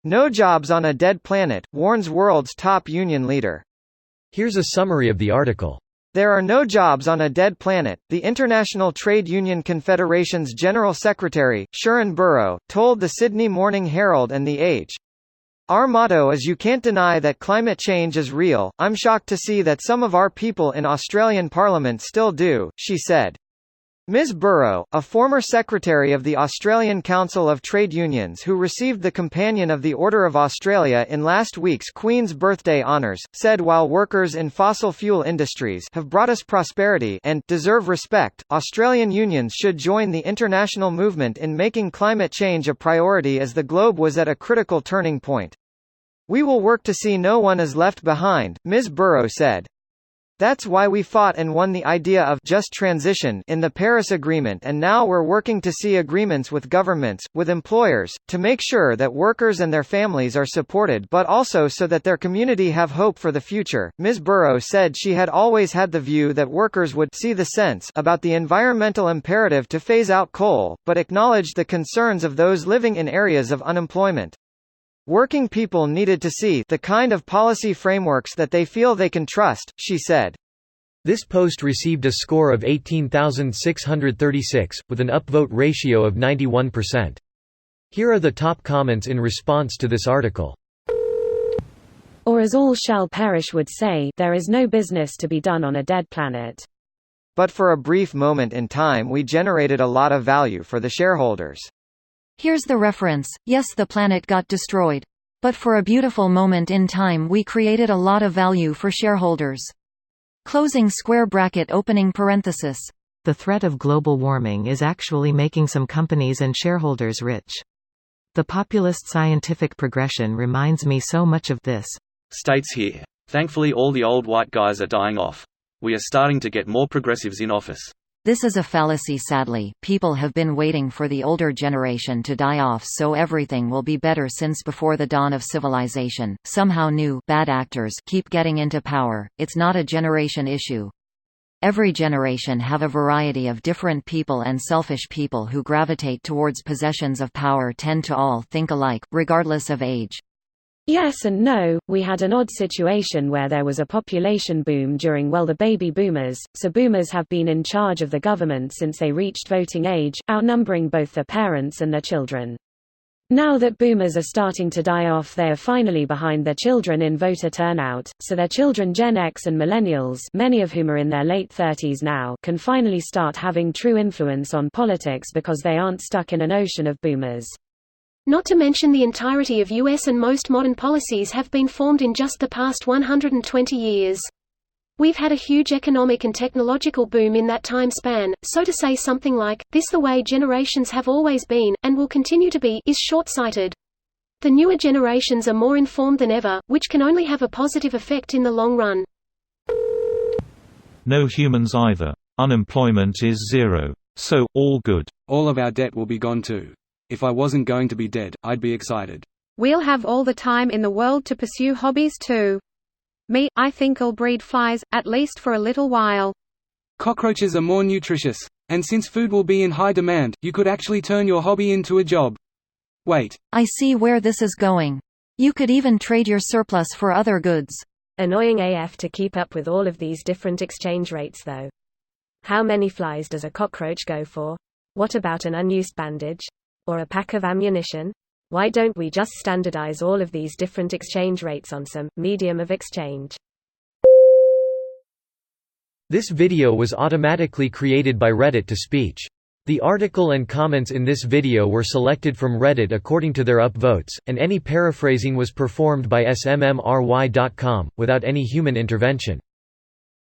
No jobs on a dead planet, warns world's top union leader. Here's a summary of the article. There are no jobs on a dead planet, the International Trade Union Confederation's General Secretary, Sharon Burrow, told the Sydney Morning Herald and The Age. Our motto is "You can't deny that climate change is real. I'm shocked to see that some of our people in Australian Parliament still do," she said. Ms. Burrow, a former secretary of the Australian Council of Trade Unions who received the Companion of the Order of Australia in last week's Queen's Birthday honours, said while workers in fossil fuel industries have brought us prosperity and deserve respect, Australian unions should join the international movement in making climate change a priority as the globe was at a critical turning point. We will work to see no one is left behind, Ms. Burrow said. That's why we fought and won the idea of just transition in the Paris Agreement, and now we're working to see agreements with governments, with employers, to make sure that workers and their families are supported but also so that their community have hope for the future. Ms. Burrow said she had always had the view that workers would see the sense about the environmental imperative to phase out coal, but acknowledged the concerns of those living in areas of unemployment. Working people needed to see the kind of policy frameworks that they feel they can trust, she said. This post received a score of 18,636, with an upvote ratio of 91%. Here are the top comments in response to this article. Or as All Shall Perish would say, there is no business to be done on a dead planet. But for a brief moment in time we generated a lot of value for the shareholders. Here's the reference, yes, the planet got destroyed. But for a beautiful moment in time we created a lot of value for shareholders. Closing square bracket opening parenthesis. The threat of global warming is actually making some companies and shareholders rich. The populist scientific progression reminds me so much of this. States here. Thankfully all the old white guys are dying off. We are starting to get more progressives in office. This is a fallacy sadly, people have been waiting for the older generation to die off so everything will be better since before the dawn of civilization. Somehow new, bad actors keep getting into power, it's not a generation issue. Every generation have a variety of different people and selfish people who gravitate towards possessions of power tend to all think alike, regardless of age. Yes and no, we had an odd situation where there was a population boom during the baby boomers, so boomers have been in charge of the government since they reached voting age, outnumbering both their parents and their children. Now that boomers are starting to die off they are finally behind their children in voter turnout, so their children Gen X and millennials, many of whom are in their late 30s now, can finally start having true influence on politics because they aren't stuck in an ocean of boomers. Not to mention the entirety of US and most modern policies have been formed in just the past 120 years. We've had a huge economic and technological boom in that time span, so to say something like, "This the way generations have always been, and will continue to be," is short-sighted. The newer generations are more informed than ever, which can only have a positive effect in the long run. No humans either. Unemployment is zero. So, all good. All of our debt will be gone too. If I wasn't going to be dead, I'd be excited. We'll have all the time in the world to pursue hobbies too. Me, I think I'll breed flies, at least for a little while. Cockroaches are more nutritious. And since food will be in high demand, you could actually turn your hobby into a job. Wait. I see where this is going. You could even trade your surplus for other goods. Annoying AF to keep up with all of these different exchange rates though. How many flies does a cockroach go for? What about an unused bandage? Or a pack of ammunition? Why don't we just standardize all of these different exchange rates on some medium of exchange? This video was automatically created by Reddit to speech. The article and comments in this video were selected from Reddit according to their upvotes, and any paraphrasing was performed by smmry.com, without any human intervention.